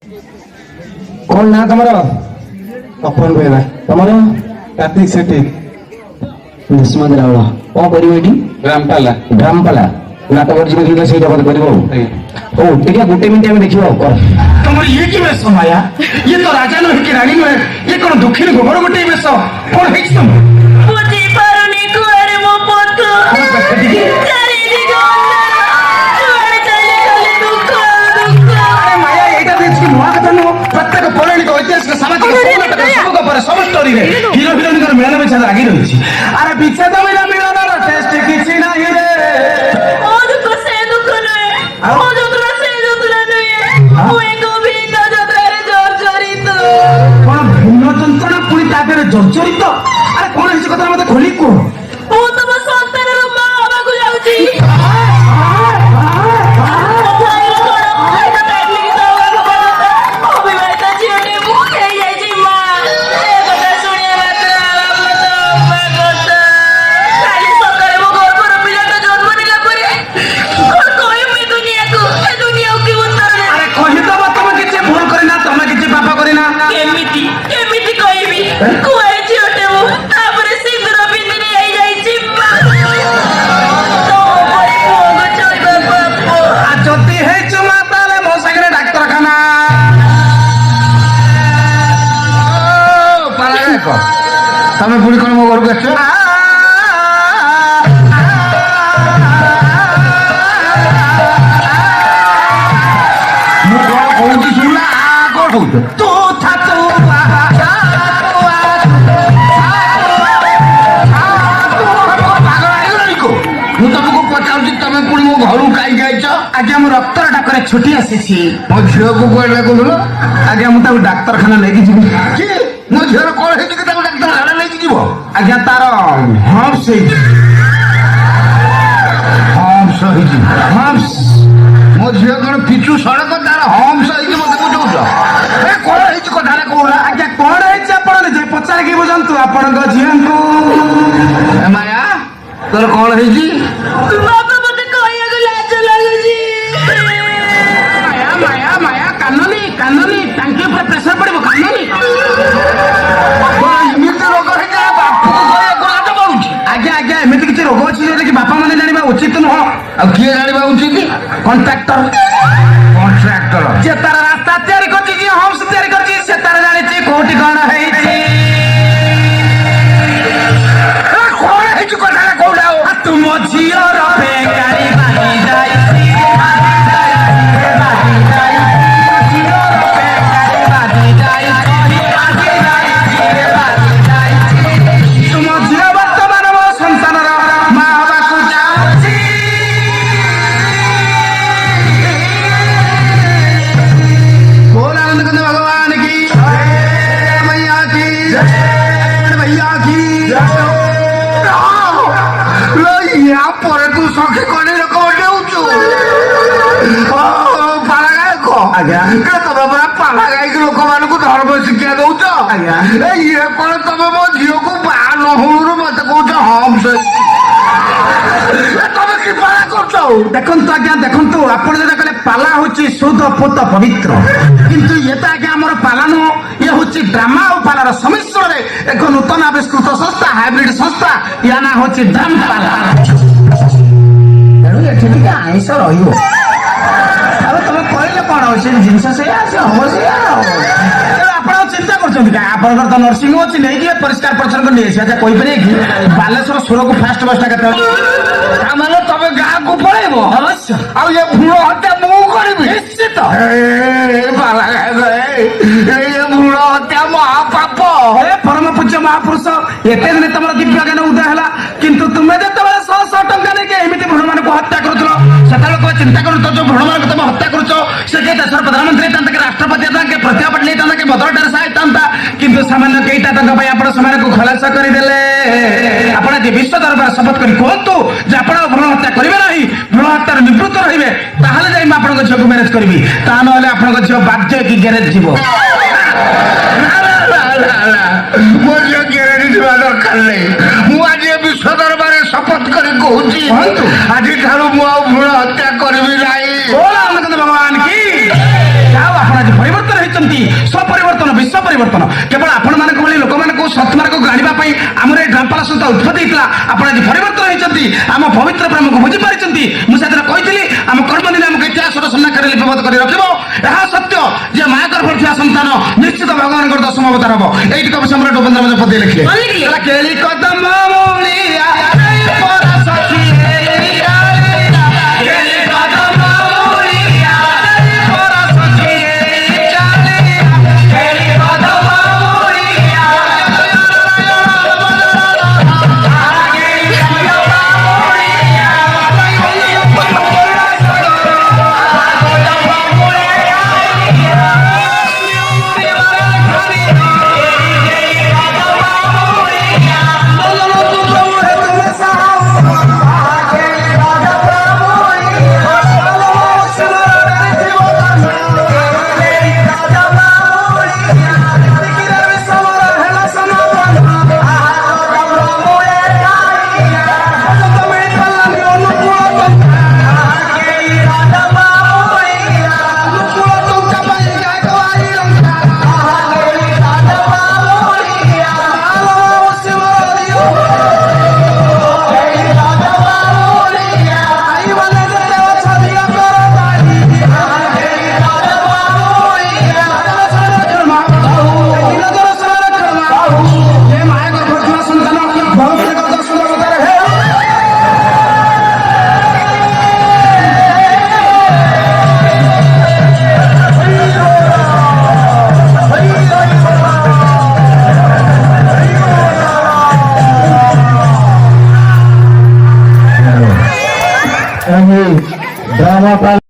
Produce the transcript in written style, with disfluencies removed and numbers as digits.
कौन ना तमर अपन बेला तमर कार्तिक सेठी दुष्मद रावण कौन करियो एठी ग्रामपाला नाटक अर्जुन गीत से जगत करियो ओ ठीक है गोटे मिनिट में देखियो कर तमर ये की बेस माया ये तो राजा न कि रानी में ये कोन दुखिन गोबर गोटे बेस कोन हेछ तुम बुझी पारुनी कुआरे मो पुत चारि दिगो जुआड़े चले गले दुख अरे माया एटा देख कि नुआ कथा नो प्रत्येक पौराणिक ऐतिहासिक सामाजिक सब पर सब स्टोरी रे हीरो हिरोइन कर मिलन में छादा आगे रही अरे पीछे तो मिला मिलन रो टेस्ट किछि नाही रे ओ दुख से दुख नय ओ दुख से दुख नय ओ एको भी का जतरे जोर जरित कोन भिन्न যন্ত্রণা পুরি তাদের জর্জরিত আরে কোন হিসেবে কথা মতে খোলি কো ओ तम संतानर मां हवा को जाउची अरे कहि तो बात तुम किछि भूल करिना तुम किछि पाप करिना केमिति केमिति कहबी कुआई छियोटे मु तापरे सिंदूर बिंदिनी आई जाईची तो परे भोग चलबे बाप आ जति हे चुमा ताले मो संगे डाक्तरखाना पाला देखो तमे पुरी कोन मो घर को आछो मु कोन कहूची सुनला आ कोन कहूच तू था तू ମୁଁ ତମକୁ ପଚାରୁଛି ତମେ ପୁଣି ମୋ ଘରକୁ କାହିଁକି ଆଇଛ ଆଜ୍ଞା ମୁଁ ରକ୍ତର ଡାକରେ ଛୁଟି ଆସିଛି ମୋ ଝିଅକୁ କୁଆଡେ କହୁଥିଲ ଆଜ୍ଞା ମୁଁ ତାକୁ ଡାକ୍ତରଖାନା ନେଇକି ଯିବି କି ମୋ ଝିଅର କଣ ହେଇଛି କି ତାକୁ ଡାକ୍ତରଖାନା ନେଇକି ଯିବ ଆଜ୍ଞା ତାର ହମ୍ପସ ହେଇଛି ହମ୍ପସ ହେଇଛି ହମ୍ପସ ମୋ ଝିଅ କଣ ପିଚୁ ସଡ଼କ ତାର ହମ୍ପସ ହେଇଛି ମତେ ବୁଝଉଛ ଏ କଣ ହେଇଛି କଥାରେ କହୁନା ଆଜ୍ଞା କଣ ହେଇଛି ଆପଣ ନିଜେ ପଚାରିକି ବୁଝନ୍ତୁ ଆପଣଙ୍କ ଝିଅଙ୍କୁ ମାୟା ତୋର କଣ ହେଇଛି बाबा मते कहैया लाज लागुची माया माया माया काननी काननी टांकी ऊपर प्रेशर पड़िबो काननी एमिति रोग है जे बापू को लाज पड़ुची आज्ञा आज्ञा एमिति किछि रोग अछि जे कि बापा माने जानिबा उचित नुह आ किए जानिबा उचित कॉन्ट्रैक्टर जे तार रास्ता तयारी करछि जे होम्स तयारी करछि से तार जानिछि कोठी कोन हेछि कोन हेछि कोठा कोडा तुम झियर बेकारी बानी जाईसी तुम झियो वर्तमान मो संसानर मां हवाकु जाउछि बोल आनंद कंद भगवान की मैया की भैया की या परे तू सखी कोनी रे कोडे उचु ओ पाला गाय को आज्ञा के तबे बरा पाला गाय के लोक मान को धर्म शिक्षा दउछ आज्ञा ए ये कोन तबे मो झियो को बा न होरु मते कहउछ हम से तबे की पाला करछौ देखन तो आज्ञा देखन तो आपण जे कहले पाला होची शुद्ध पुत पवित्र किंतु ये तो आज्ञा हमर पाला न ये होची ड्रामा और पालार समिश्रण रे एक नूतन आविष्कृत संस्था हाइब्रिड संस्था या ना होची ड्राम पाला तेणु एठी टिके आइंस रहियो अब तुम कहले कोन होची जिंस से आसे हम से आपण चिंता करछन का आपण तो नर्सिंग होची नै कि परिष्कार परिच्छन्न कर नै से कोइ परे कि बालेश्वर सुर को फास्ट बसटा केते कामलो तबे गां को पळेबो अवश्य आ ये भूलो हत्या मु करबी निश्चित ए बाला ये भूलो हत्या महापाप हे परम पूज्य महापुरुष एते दिन तमर दिव्य ज्ञान उदय हला किंतु तुमे जतबेले 100 टंका नै के एमिति भूलो मान को हत्या करथलो सेतले को चिंता करू तो जो भूलो मान को तम हत्या करछो से के देशर प्रधानमंत्री तंत के राष्ट्रपति तंत के प्रतिपट नै तंत के बदर टेरेसा तंत किंतु सामान्य केइटा तंक भाई आपण समय को खलास कर देले आपण जे विश्व दरबार शपथ करी कहतु जे आपण भ्रूण हत्या करिवे नाही भ्रूण हत्यार निवृत्त रहिबे ताहाले जाई आपण को झियो को मैनेज करबी ता नहले आपण को झियो बाध्य की गैरेज जीवो मुझे गैरेज जीवा दरकार नै मु आज विश्व दरबार शपथ करी कहूची आज ठारू मु भ्रूण हत्या करबी नाही बोला भगवान की जाओ आपण आज परिवर्तन କରିଛନ୍ତି ସ୍ୱପରିବର୍ତ୍ତନ ବିଶ୍ୱ ପରିବର୍ତ୍ତନ କେବଳ ଆପଣମାନଙ୍କ ଭଳି ଲୋକମାନଙ୍କୁ ସତ୍ମାର୍ଗକୁ ଆଣିବା ପାଇଁ ଆମର এই ଡ୍ରାମପାଲା ସଂସ୍ଥା ଉତ୍ପତ୍ତି ହେଇଥିଲା ଆପଣ ଆଜି ପରିବର୍ତ୍ତନ ହେଇଛନ୍ତି ଆମ ପବିତ୍ର ପ୍ରେମକୁ ବୁଝିପାରିଛନ୍ତି ମୁଁ ସେଦିନ କହିଥିଲି ଆମ କର୍ମଦିନ ଆମକୁ ଇତିହାସର ସମ୍ମୁଖରେ ଲିପିବଦ୍ଧ କରି ରଖିବ ଏହା ସତ୍ୟ ଯେ ମାଆ ଗର୍ଭରେ ଥିବା ସନ୍ତାନ ନିଶ୍ଚିତ ଭଗବାନଙ୍କର ଦଶମ ଅବତାର ହବ ଏଇଠି କବି ସମ୍ରାଟ ଉପେନ୍ଦ୍ର ଭଞ୍ଜ ପଦେ ଲେଖିଲେ କେଳି କଦମ ମୂଳିଆ ପରା ସଖୀ ड्रामा